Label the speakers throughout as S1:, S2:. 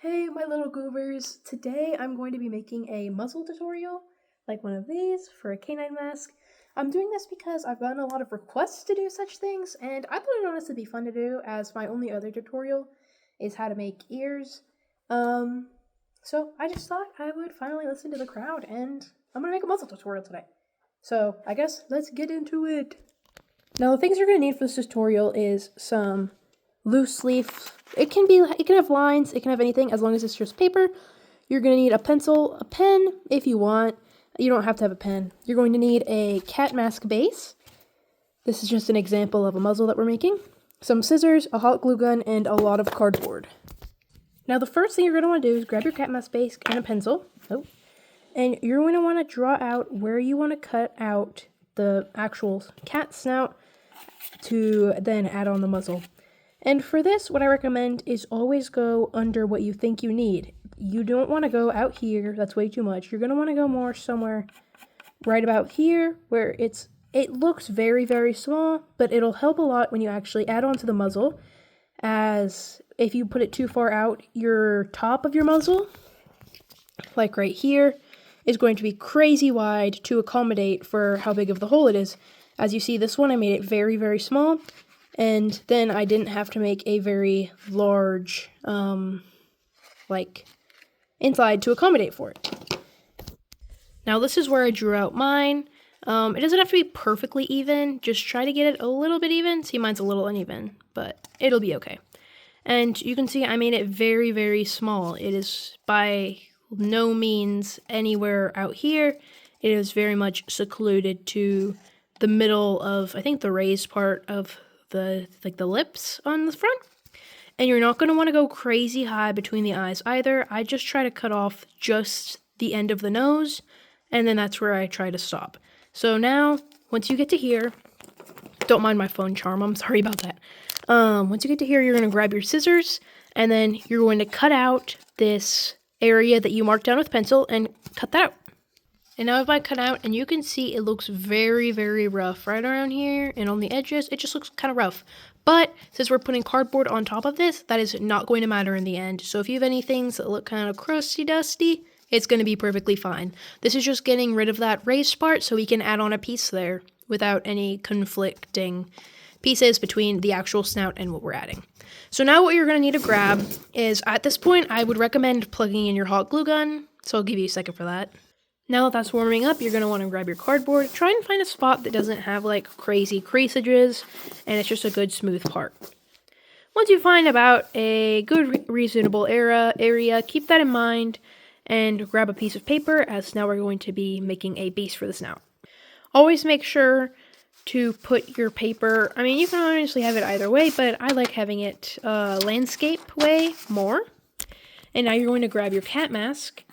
S1: Hey my little goobers, today I'm going to be making a muzzle tutorial, like one of these, for a canine mask. I'm doing this because I've gotten a lot of requests to do such things, and I thought it would honestly be fun to do, as my only other tutorial is how to make ears. So I just thought I would finally listen to the crowd, and I'm going to make a muzzle tutorial today. So I guess let's get into it. Now the things you're going to need for this tutorial is some loose leaf. It can have lines, it can have anything as long as it's just paper. You're going to need a pencil, a pen if you want. You don't have to have a pen. You're going to need a cat mask base. This is just an example of a muzzle that we're making. Some scissors, a hot glue gun, and a lot of cardboard. Now the first thing you're going to want to do is grab your cat mask base and a pencil. And you're going to want to draw out where you want to cut out the actual cat snout to then add on the muzzle. And for this, what I recommend is always go under what you think you need. You don't want to go out here, that's way too much. You're going to want to go more somewhere right about here, where it looks very, very small, but it'll help a lot when you actually add on to the muzzle, as if you put it too far out, your top of your muzzle, like right here, is going to be crazy wide to accommodate for how big of the hole it is. As you see, this one I made it very, very small. And then I didn't have to make a very large, inside to accommodate for it. Now this is where I drew out mine. It doesn't have to be perfectly even. Just try to get it a little bit even. See, mine's a little uneven, but it'll be okay. And you can see I made it very, very small. It is by no means anywhere out here. It is very much secluded to the middle of, I think, the raised part of the lips on the front. And you're not going to want to go crazy high between the eyes either. I just try to cut off just the end of the nose, and then that's where I try to stop. So now, once you get to here, don't mind my phone charm, I'm sorry about that. Once you get to here, you're going to grab your scissors, and then you're going to cut out this area that you marked down with pencil and cut that out. And now if I cut out, and you can see it looks very, very rough right around here and on the edges. It just looks kind of rough. But since we're putting cardboard on top of this, that is not going to matter in the end. So if you have any things that look kind of crusty, dusty, it's going to be perfectly fine. This is just getting rid of that raised part so we can add on a piece there without any conflicting pieces between the actual snout and what we're adding. So now what you're going to need to grab is, at this point, I would recommend plugging in your hot glue gun. So I'll give you a second for that. Now that that's warming up, you're going to want to grab your cardboard. Try and find a spot that doesn't have like crazy creasages and it's just a good smooth part. Once you find about a good reasonable area, keep that in mind and grab a piece of paper, as now we're going to be making a base for the snout. Always make sure to put your paper, I mean, you can honestly have it either way, but I like having it landscape way more. And now you're going to grab your cat mask.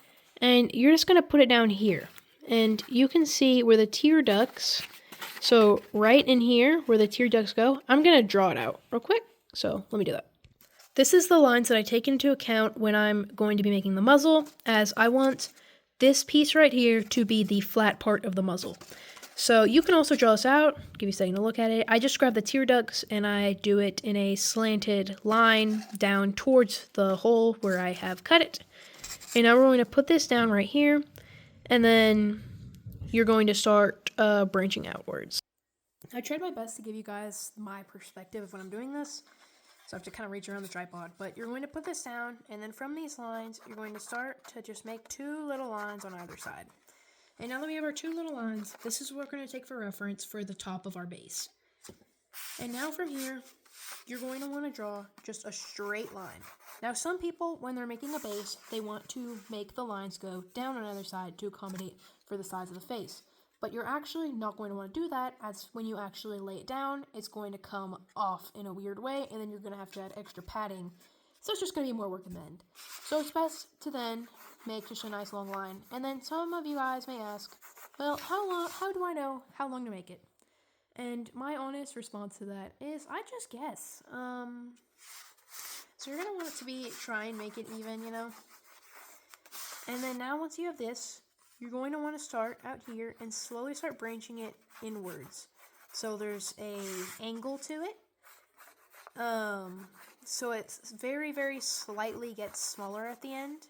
S1: And you're just going to put it down here. And you can see where the tear ducts, so right in here where the tear ducts go, I'm going to draw it out real quick. So let me do that. This is the lines that I take into account when I'm going to be making the muzzle, as I want this piece right here to be the flat part of the muzzle. So you can also draw this out, give you a second to look at it. I just grab the tear ducts and I do it in a slanted line down towards the hole where I have cut it. And now we're going to put this down right here, and then you're going to start branching outwards. I tried my best to give you guys my perspective of when I'm doing this, so I have to kind of reach around the tripod. But you're going to put this down, and then from these lines, you're going to start to just make two little lines on either side. And now that we have our two little lines, this is what we're going to take for reference for the top of our base. And now from here, you're going to want to draw just a straight line. Now some people, when they're making a base, they want to make the lines go down on either side to accommodate for the size of the face. But you're actually not going to want to do that, as when you actually lay it down, it's going to come off in a weird way, and then you're going to have to add extra padding. So it's just going to be more work in the end. So it's best to then make just a nice long line. And then some of you guys may ask, well, how do I know how long to make it? And my honest response to that is, I just guess. So you're going to want it to try and make it even, And then now once you have this, you're going to want to start out here and slowly start branching it inwards. So there's a angle to it. so it's very slightly gets smaller at the end.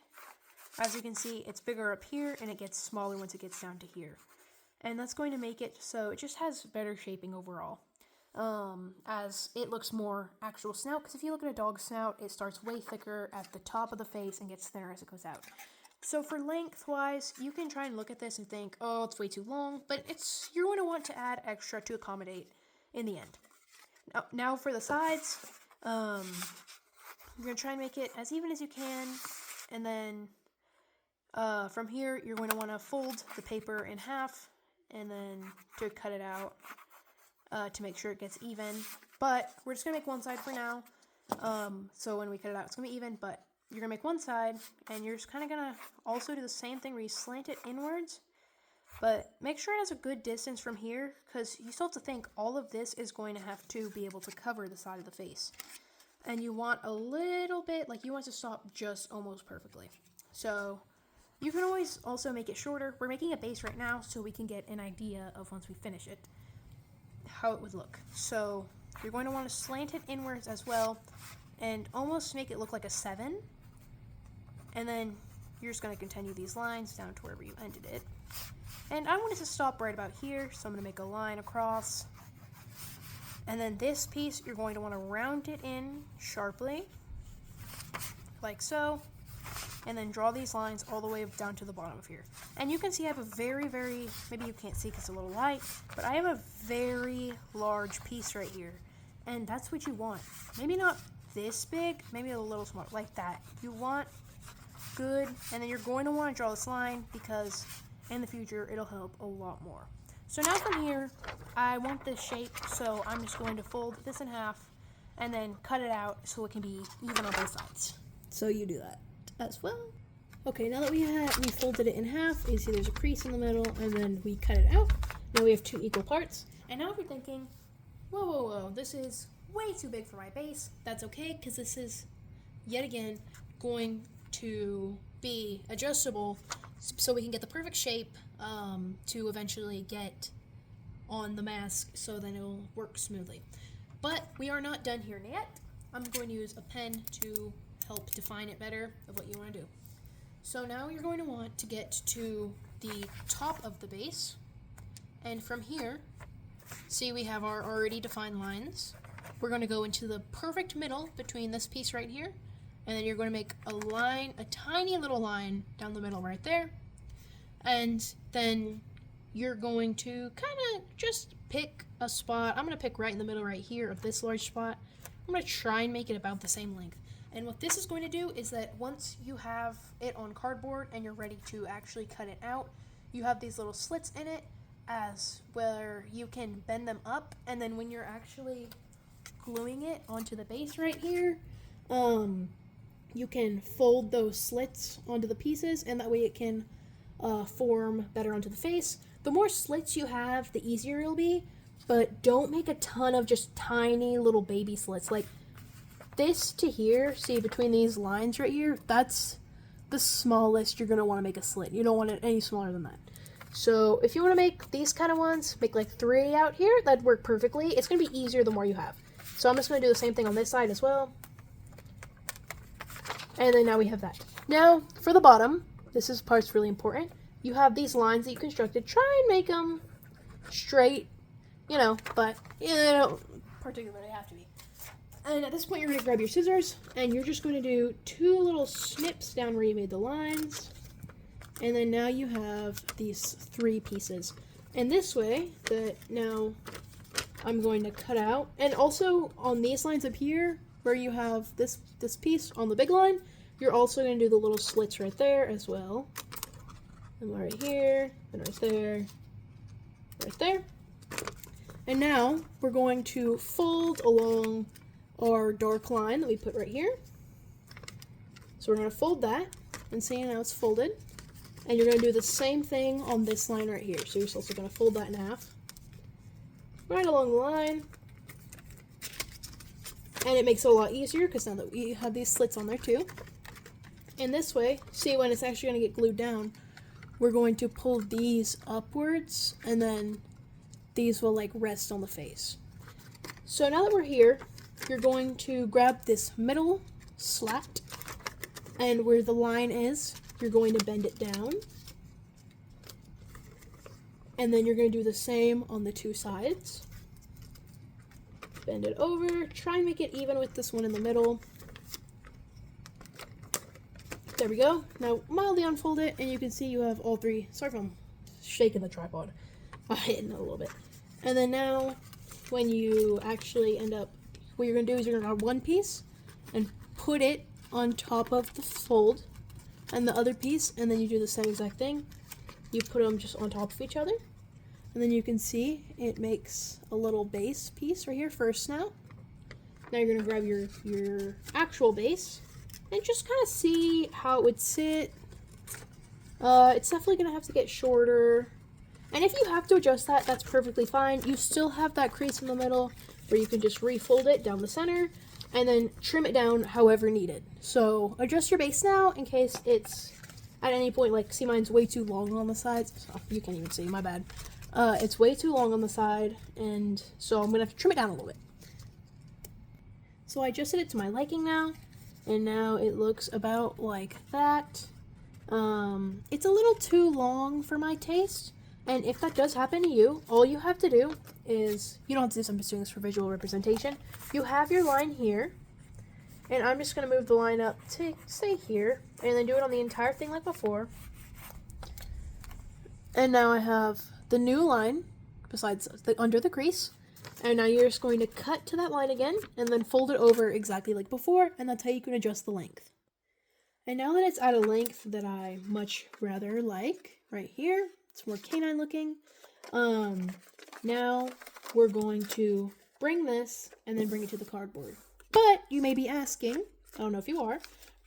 S1: As you can see, it's bigger up here and it gets smaller once it gets down to here. And that's going to make it so it just has better shaping overall. As it looks more actual snout, because if you look at a dog's snout, it starts way thicker at the top of the face and gets thinner as it goes out. So for length-wise, you can try and look at this and think, oh, it's way too long, but you're going to want to add extra to accommodate in the end. Now for the sides, you're going to try and make it as even as you can, and then from here, you're going to want to fold the paper in half, and then to cut it out to make sure it gets even. But we're just going to make one side for now, so when we cut it out, it's going to be even, but you're going to make one side, and you're just kind of going to also do the same thing where you slant it inwards, but make sure it has a good distance from here, because you still have to think all of this is going to have to be able to cover the side of the face. And you want a little bit, like you want to stop just almost perfectly. So you can always also make it shorter. We're making a base right now so we can get an idea of once we finish it, how it would look. So you're going to want to slant it inwards as well and almost make it look like a 7. And then you're just going to continue these lines down to wherever you ended it. And I want it to stop right about here, so I'm going to make a line across. And then this piece, you're going to want to round it in sharply, like so. And then draw these lines all the way down to the bottom of here. And you can see I have a very, maybe you can't see because it's a little light, but I have a very large piece right here. And that's what you want. Maybe not this big, maybe a little smaller, like that. You want good, and then you're going to want to draw this line because in the future it'll help a lot more. So now from here, I want this shape, so I'm just going to fold this in half and then cut it out so it can be even on both sides. So you do that as well. Okay, now that we folded it in half, you see there's a crease in the middle, and then we cut it out. Now we have 2 equal parts. And now if you're thinking, whoa, this is way too big for my base, that's okay, because this is, yet again, going to be adjustable so we can get the perfect shape to eventually get on the mask so then it'll work smoothly. But we are not done here yet. I'm going to use a pen to help define it better of what you want to do. So now you're going to want to get to the top of the base, and from here, see we have our already defined lines. We're going to go into the perfect middle between this piece right here, and then you're going to make a line, a tiny little line down the middle right there, and then you're going to kind of just pick a spot. I'm going to pick right in the middle right here of this large spot. I'm going to try and make it about the same length. And what this is going to do is that once you have it on cardboard and you're ready to actually cut it out, you have these little slits in it as where you can bend them up, and then when you're actually gluing it onto the base right here, you can fold those slits onto the pieces, and that way it can form better onto the face. The more slits you have, the easier it'll be, but don't make a ton of just tiny little baby slits. Like this to here, see between these lines right here, that's the smallest you're going to want to make a slit. You don't want it any smaller than that. So if you want to make these kind of ones, make like 3 out here, that'd work perfectly. It's going to be easier the more you have. So I'm just going to do the same thing on this side as well. And then now we have that. Now for the bottom, this part's really important. You have these lines that you constructed. Try and make them straight, but they don't particularly have to be. And at this point, you're going to grab your scissors, and you're just going to do 2 little snips down where you made the lines. And then now you have these 3 pieces. And this way, now I'm going to cut out. And also, on these lines up here, where you have this piece on the big line, you're also going to do the little slits right there as well. And right here, and right there, right there. And now, we're going to fold along our dark line that we put right here. So we're going to fold that, and see now it's folded. And you're going to do the same thing on this line right here. So you're also going to fold that in half. Right along the line. And it makes it a lot easier because now that we have these slits on there too. And this way, see when it's actually going to get glued down, we're going to pull these upwards, and then these will like rest on the face. So now that we're here, you're going to grab this middle slat, and where the line is, you're going to bend it down. And then you're going to do the same on the two sides. Bend it over, try and make it even with this one in the middle. There we go. Now mildly unfold it, and you can see you have all three. Sorry if I'm shaking the tripod. I'm hitting it a little bit. And then now, when you actually end up, what you're going to do is you're going to grab one piece and put it on top of the fold, and the other piece, and then you do the same exact thing. You put them just on top of each other, and then you can see it makes a little base piece right here for a snout. Now you're going to grab your actual base and just kind of see how it would sit. It's definitely going to have to get shorter. And if you have to adjust that, that's perfectly fine. You still have that crease in the middle where you can just refold it down the center and then trim it down however needed. So adjust your base now in case it's at any point, like, see, mine's way too long on the sides. So you can't even see, my bad. It's way too long on the side, and so I'm going to have to trim it down a little bit. So I adjusted it to my liking now, and now it looks about like that. It's a little too long for my taste, and if that does happen to you, all you have to do is, you don't have to do this, I'm just doing this for visual representation. You have your line here, and I'm just going to move the line up to say here, and then do it on the entire thing like before. And now I have the new line, besides under the crease, and now you're just going to cut to that line again, and then fold it over exactly like before, and that's how you can adjust the length. And now that it's at a length that I much rather like, right here, it's more canine looking, now we're going to bring this, and then bring it to the cardboard. But you may be asking, I don't know if you are,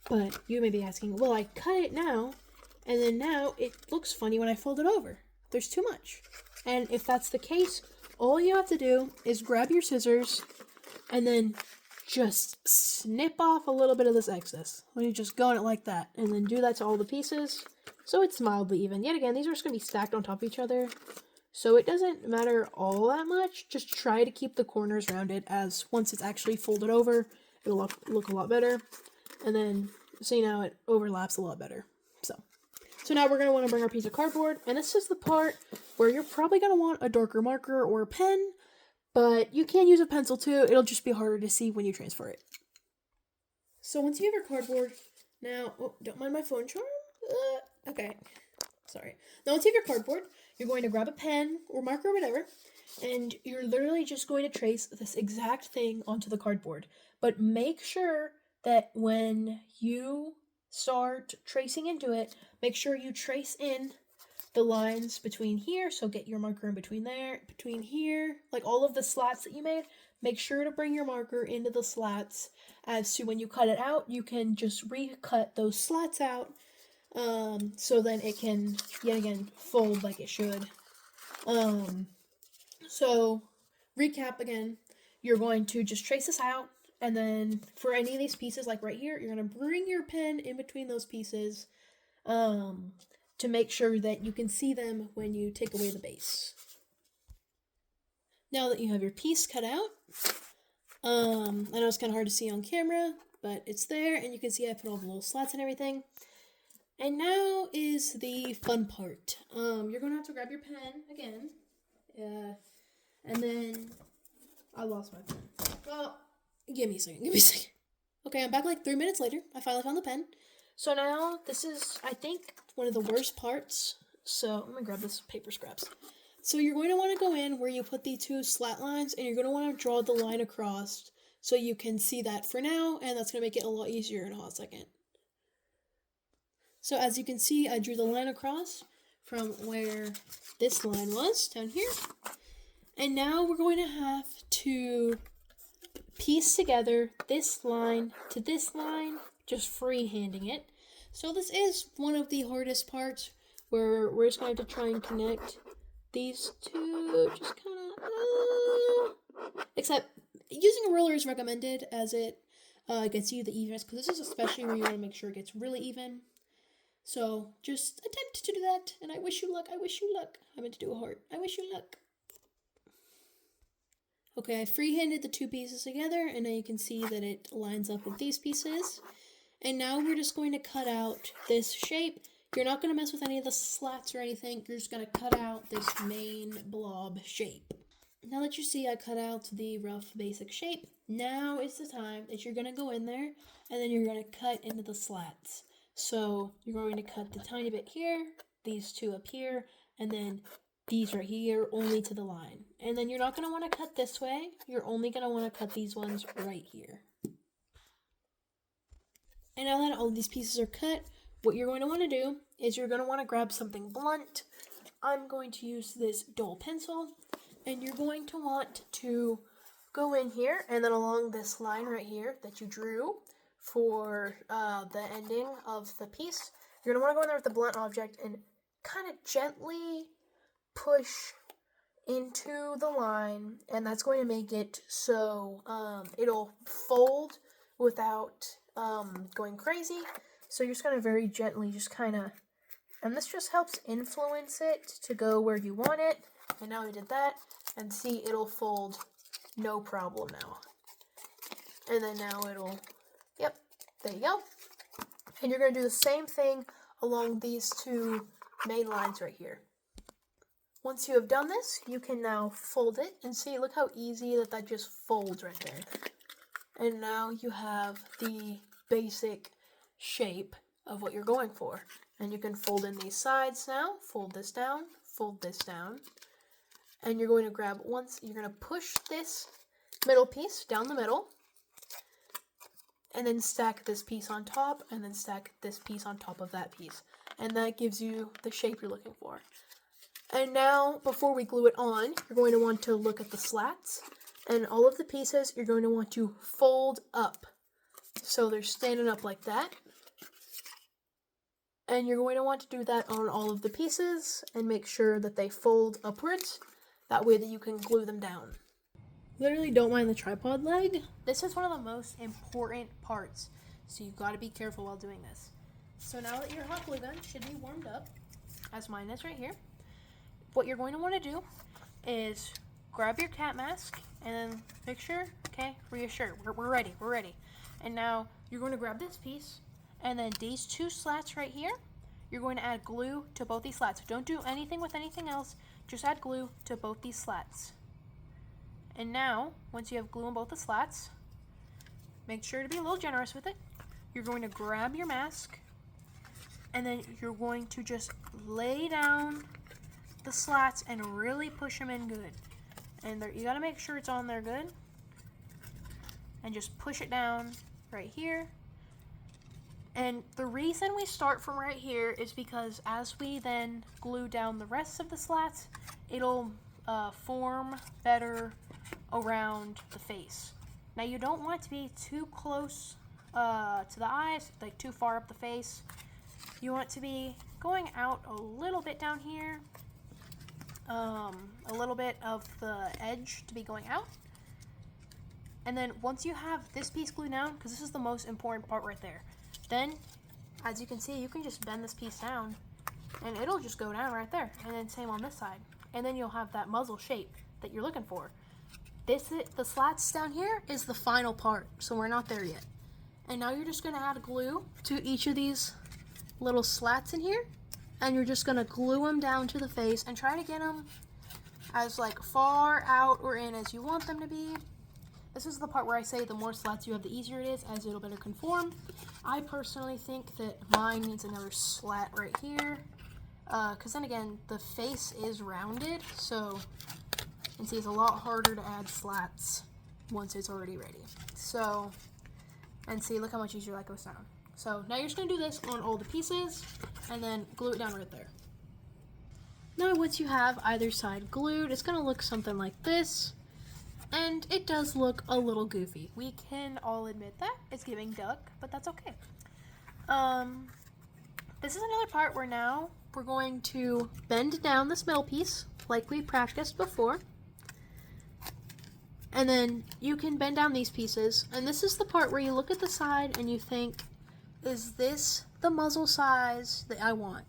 S1: but you may be asking, well, I cut it now, and then now it looks funny when I fold it over. There's too much. And if that's the case, all you have to do is grab your scissors and then just snip off a little bit of this excess. When you just go in it like that, and then do that to all the pieces, so it's mildly even. Yet again, these are just going to be stacked on top of each other, so it doesn't matter all that much. Just try to keep the corners rounded, as once it's actually folded over, it'll look a lot better. And then, see, now it overlaps a lot better. So now we're going to want to bring our piece of cardboard, and this is the part where you're probably going to want a darker marker or a pen, but you can use a pencil too. It'll just be harder to see when you transfer it. So once you have your cardboard, now, oh, don't mind my phone charm. Okay, sorry. Now once you have your cardboard, you're going to grab a pen or marker or whatever, and you're literally just going to trace this exact thing onto the cardboard. But make sure that when you start tracing into it, make sure you trace in the lines between here, so get your marker in between there, between here, like all of the slats that you made. Make sure to bring your marker into the slats, as to when you cut it out, you can just recut those slats out, so then it can, yet again, fold like it should. So, recap again, you're going to just trace this out, and then for any of these pieces, like right here, you're going to bring your pen in between those pieces to make sure that you can see them when you take away the base. Now that you have your piece cut out, I know it's kind of hard to see on camera, but it's there, and you can see I put all the little slats and everything. And now is the fun part. You're going to have to grab your pen again, and then I lost my pen. Well, give me a second. Okay, I'm back like 3 minutes later. I finally found the pen. So now, this is, I think, one of the worst parts. So, let me grab this paper scraps. So you're going to want to go in where you put the two slat lines, and you're going to want to draw the line across so you can see that for now, and that's going to make it a lot easier in a hot second. So as you can see, I drew the line across from where this line was, down here. And now we're going to have to piece together this line to this line, just freehanding it. So this is one of the hardest parts, where we're just going to try and connect these two, just kind of, except using a ruler is recommended, as it gets you the evenness, because this is especially where you want to make sure it gets really even. So just attempt to do that, and I wish you luck. I meant to do a heart. I wish you luck. Okay, I freehanded the two pieces together, and now you can see that it lines up with these pieces. And now we're just going to cut out this shape. You're not going to mess with any of the slats or anything. You're just going to cut out this main blob shape. Now that you see I cut out the rough basic shape, now is the time that you're going to go in there and then you're going to cut into the slats. So you're going to cut the tiny bit here, these two up here, and then these right here only to the line. And then you're not going to want to cut this way. You're only going to want to cut these ones right here. And now that all of these pieces are cut, what you're going to want to do is you're going to want to grab something blunt. I'm going to use this dull pencil, and you're going to want to go in here and then along this line right here that you drew for the ending of the piece, you're going to want to go in there with the blunt object and kind of gently push into the line, and that's going to make it so it'll fold without going crazy. So you're just going to very gently just kind of, and this just helps influence it to go where you want it. And now we did that, and see, it'll fold no problem now. And then now it'll, yep, there you go. And you're going to do the same thing along these two main lines right here. Once you have done this, you can now fold it, and see, look how easy that just folds right there. And now you have the basic shape of what you're going for. And you can fold in these sides now, fold this down, and you're going to grab you're going to push this middle piece down the middle, and then stack this piece on top, and then stack this piece on top of that piece. And that gives you the shape you're looking for. And now, before we glue it on, you're going to want to look at the slats, and all of the pieces you're going to want to fold up. So they're standing up like that. And you're going to want to do that on all of the pieces and make sure that they fold upwards. That way that you can glue them down. Literally don't mind the tripod leg. This is one of the most important parts, so you've got to be careful while doing this. So now that your hot glue gun should be warmed up, as mine is right here, what you're going to want to do is grab your cat mask and then make sure, okay, reassure, we're ready. And now you're going to grab this piece, and then these two slats right here, you're going to add glue to both these slats. Don't do anything with anything else, just add glue to both these slats. And now, once you have glue on both the slats, make sure to be a little generous with it. You're going to grab your mask, and then you're going to just lay down the slats and really push them in good. And you gotta make sure it's on there good. And just push it down right here. And the reason we start from right here is because as we then glue down the rest of the slats, it'll form better around the face. Now you don't want it to be too close to the eyes, like too far up the face. You want it to be going out a little bit down here, a little bit of the edge to be going out. And then once you have this piece glued down, because this is the most important part right there, then as you can see, you can just bend this piece down and it'll just go down right there. And then same on this side. And then you'll have that muzzle shape that you're looking for. The slats down here is the final part, so we're not there yet. And now you're just going to add glue to each of these little slats in here, and you're just going to glue them down to the face and try to get them as like far out or in as you want them to be. This is the part where I say the more slats you have, the easier it is, as it'll better conform. I personally think that mine needs another slat right here, because then again, the face is rounded, so, and see, it's a lot harder to add slats once it's already ready. So, and see, look how much easier that goes down. So now you're just going to do this on all the pieces, and then glue it down right there. Now once you have either side glued, it's going to look something like this. And it does look a little goofy. We can all admit that. It's giving duck, but that's okay. This is another part where now we're going to bend down this middle piece like we practiced before. And then you can bend down these pieces. And this is the part where you look at the side and you think, is this the muzzle size that I want?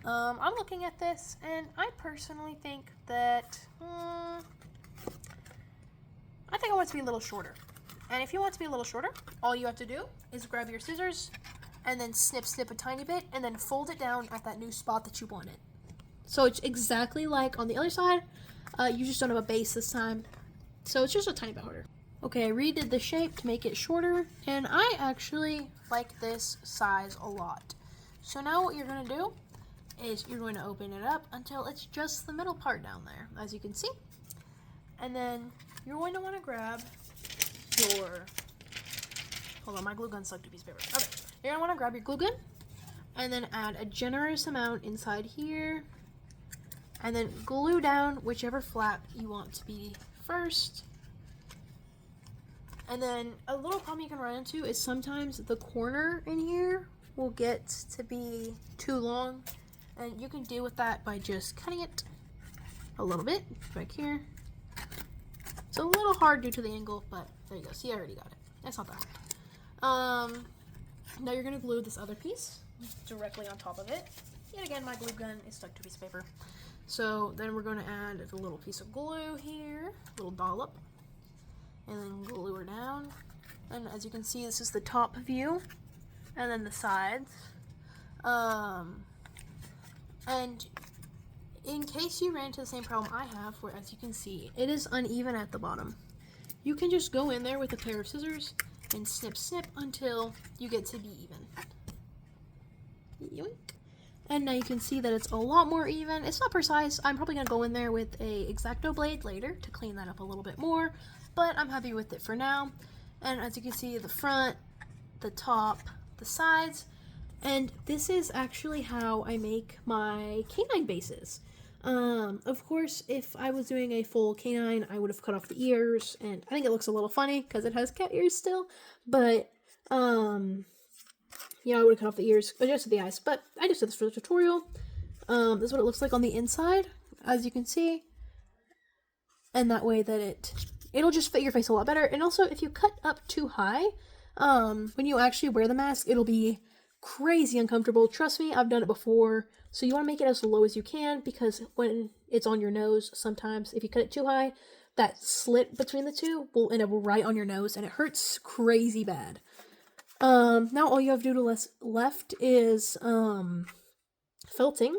S1: I'm looking at this and I personally think that I think I want it to be a little shorter. And if you want it to be a little shorter, all you have to do is grab your scissors and then snip a tiny bit and then fold it down at that new spot that you want it. So it's exactly like on the other side, you just don't have a base this time. So it's just a tiny bit harder. Okay, I redid the shape to make it shorter, and I actually like this size a lot. So now what you're gonna do is you're going to open it up until it's just the middle part down there, as you can see. And then you're going to want to grab your, hold on, my glue gun sucked a piece of paper. Okay, you're going to want to grab your glue gun and then add a generous amount inside here and then glue down whichever flap you want to be first. And then a little problem you can run into is sometimes the corner in here will get to be too long, and you can deal with that by just cutting it a little bit back here. It's a little hard due to the angle, but there you go. See, I already got it. That's not that hard. Now you're going to glue this other piece directly on top of it. Yet again, my glue gun is stuck to a piece of paper. So then we're going to add a little piece of glue here, a little dollop, and then glue her down. And as you can see, this is the top view, and then the sides. And in case you ran into the same problem I have, where as you can see, it is uneven at the bottom, you can just go in there with a pair of scissors and snip until you get to be even. Yoink. And now you can see that it's a lot more even. It's not precise. I'm probably going to go in there with a X-Acto blade later to clean that up a little bit more, but I'm happy with it for now. And as you can see, the front, the top, the sides, and this is actually how I make my canine bases. Of course, if I was doing a full canine, I would have cut off the ears, and I think it looks a little funny because it has cat ears still, but, yeah, I would have cut off the ears, adjusted the eyes, but I just did this for the tutorial. This is what it looks like on the inside, as you can see, and that way that it'll just fit your face a lot better. And also, if you cut up too high, when you actually wear the mask, it'll be crazy uncomfortable. Trust me, I've done it before. So you want to make it as low as you can, because when it's on your nose, sometimes if you cut it too high, that slit between the two will end up right on your nose, and it hurts crazy bad. Now all you have to do left is felting,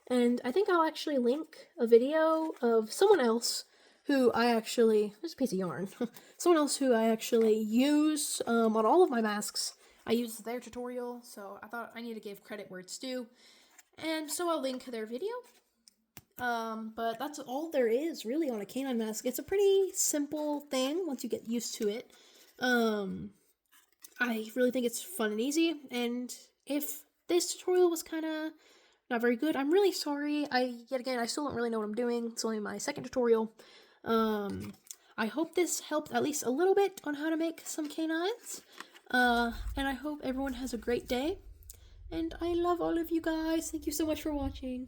S1: and I think I'll actually link a video of someone else who I actually, there's a piece of yarn, someone else who I actually use on all of my masks. I used their tutorial, so I thought I need to give credit where it's due, and so I'll link their video. But that's all there is really on a canine mask. It's a pretty simple thing once you get used to it. I really think it's fun and easy, and if this tutorial was kind of not very good, I'm really sorry. Yet again, I still don't really know what I'm doing. It's only my second tutorial. I hope this helped at least a little bit on how to make some canines. And I hope everyone has a great day. And I love all of you guys. Thank you so much for watching.